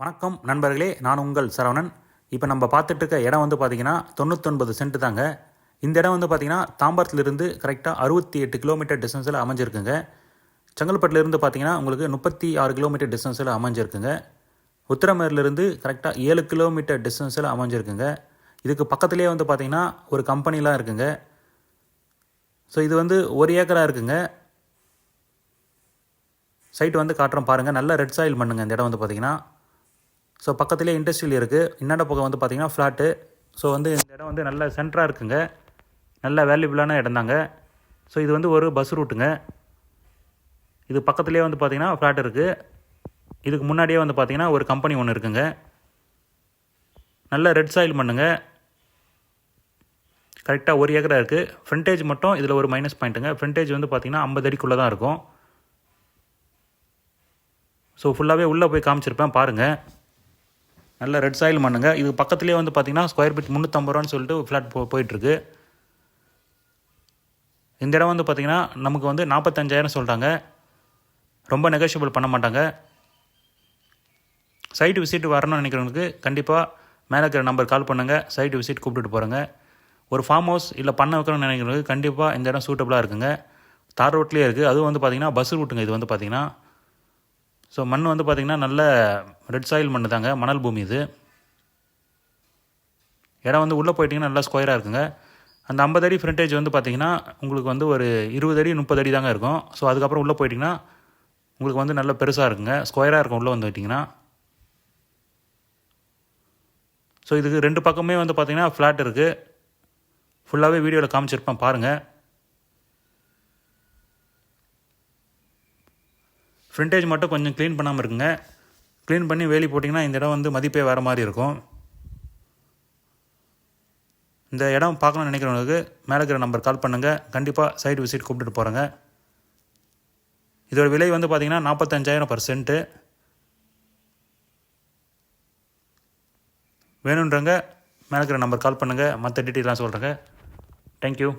வணக்கம் நண்பர்களே, நான் உங்கள் சரவணன். இப்போ நம்ம பார்த்துட்டு இருக்க இடம் வந்து பார்த்திங்கன்னா 99 சென்ட் தாங்க. இந்த இடம் வந்து பார்த்திங்கன்னா தாம்பரத்துலேருந்து கரெக்டாக 68 கிலோமீட்டர் டிஸ்டன்ஸில் அமைஞ்சிருக்குங்க. செங்கல்பட்டுலேருந்து பார்த்திங்கன்னா உங்களுக்கு 36 கிலோமீட்டர் டிஸ்டன்ஸில் அமைஞ்சிருக்குங்க. உத்திரமேர்லேருந்து கரெக்டாக 7 கிலோமீட்டர் டிஸ்டன்ஸில் அமைஞ்சிருக்குங்க. இதுக்கு பக்கத்துலேயே வந்து பார்த்திங்கன்னா ஒரு கம்பெனிலாம் இருக்குங்க. ஸோ இது வந்து 1 ஏக்கராக இருக்குங்க. சைட் வந்து காட்டுறோம் பாருங்கள். நல்ல ரெட் சாயில் மண்ணுங்க இந்த இடம் வந்து பார்த்திங்கன்னா. ஸோ பக்கத்துலேயே இண்டஸ்ட்ரியல் இருக்குது. இன்னொரு பக்கம் வந்து பார்த்திங்கன்னா ஃப்ளாட்டு. ஸோ வந்து இந்த இடம் வந்து நல்ல சென்டராக இருக்குங்க. நல்ல வேல்யூபிளான இடம் தாங்க. ஸோ இது வந்து ஒரு பஸ் ரூட்டுங்க. இது பக்கத்துலேயே வந்து பார்த்திங்கன்னா ஃப்ளாட் இருக்குது. இதுக்கு முன்னாடியே வந்து பார்த்திங்கன்னா ஒரு கம்பெனி ஒன்று இருக்குங்க. நல்ல ரெட் சாயில் மண்ணுங்க. கரெக்டாக 1 ஏக்கராக இருக்குது. ஃப்ரண்டேஜ் மட்டும் இதில் ஒரு மைனஸ் பாயிண்ட்டுங்க. ஃப்ரண்டேஜ் வந்து பார்த்திங்கன்னா 50 அடிக்குள்ளே தான் இருக்கும். ஸோ ஃபுல்லாகவே உள்ளே போய் காமிச்சிருப்பேன் பாருங்கள். நல்ல ரெட் சாயில் மண்ணுங்க. இது பக்கத்துலேயே வந்து பார்த்திங்கன்னா ஸ்கொயர் ஃபீட் 350 ரூபான்னு சொல்லிட்டு ஃப்ளாட் போயிட்டுருக்கு. இந்த இடம் வந்து பார்த்திங்கன்னா நமக்கு வந்து 45,000 சொல்கிறாங்க. ரொம்ப நெகோஷியபிள் பண்ண மாட்டாங்க. சைட்டு விசிட் வரணும்னு நினைக்கிறவங்களுக்கு கண்டிப்பாக மேலே இருக்கிற நம்பர் கால் பண்ணுங்கள். சைட்டு விசிட் கூப்பிட்டுட்டு போகிறேங்க. ஒரு ஃபார்ம் ஹவுஸ் இல்லை பண்ண வைக்கணும்னு நினைக்கிறவங்களுக்கு கண்டிப்பாக இந்த இடம் சூட்டபுளாக இருக்குங்க. தார் ரோட்லேயே இருக்குது. அதுவும் வந்து பார்த்திங்கன்னா பஸ் ரூட்டுங்க. இது வந்து பார்த்திங்கன்னா ஸோ மண் வந்து பார்த்திங்கன்னா நல்ல ரெட் சாயில் மண் தாங்க. மணல் பூமி இது. இடம் வந்து உள்ளே போயிட்டிங்கன்னா நல்லா ஸ்கொயராக இருக்குங்க. அந்த 50 அடி ஃப்ரண்டேஜ் வந்து பார்த்திங்கன்னா உங்களுக்கு வந்து ஒரு 20 அடி 30 அடி தாங்க இருக்கும். ஸோ அதுக்கப்புறம் உள்ளே போயிட்டிங்கன்னா உங்களுக்கு வந்து நல்ல பெருசாக இருக்குங்க. ஸ்கொயராக இருக்கும் உள்ளே வந்து விட்டிங்கன்னா. ஸோ இதுக்கு 2 பக்கமே வந்து பார்த்திங்கன்னா ஃப்ளாட் இருக்குது. ஃபுல்லாகவே வீடியோவில் காமிச்சிருப்பேன் பாருங்கள். ஃப்ரண்டேஜ் மட்டும் கொஞ்சம் க்ளீன் பண்ணாமல் இருக்குங்க. க்ளீன் பண்ணி வேலி போட்டிங்கன்னா இந்த இடம் வந்து மதிப்பே வேறு மாதிரி இருக்கும். இந்த இடம் பார்க்கணும்னு நினைக்கிறவங்களுக்கு மேலே இருக்கிற நம்பர் கால் பண்ணுங்கள். கண்டிப்பாக சைட் விசிட் கூப்பிட்டுட்டு போகிறேங்க. இதோட விலை வந்து பார்த்திங்கன்னா 45,000 பர் சென்ட்டு. வேணுன்றங்க மேலே இருக்கிற நம்பர் கால் பண்ணுங்கள். மற்ற டீட்டெயிலாம் சொல்கிறேங்க. தேங்க்யூ.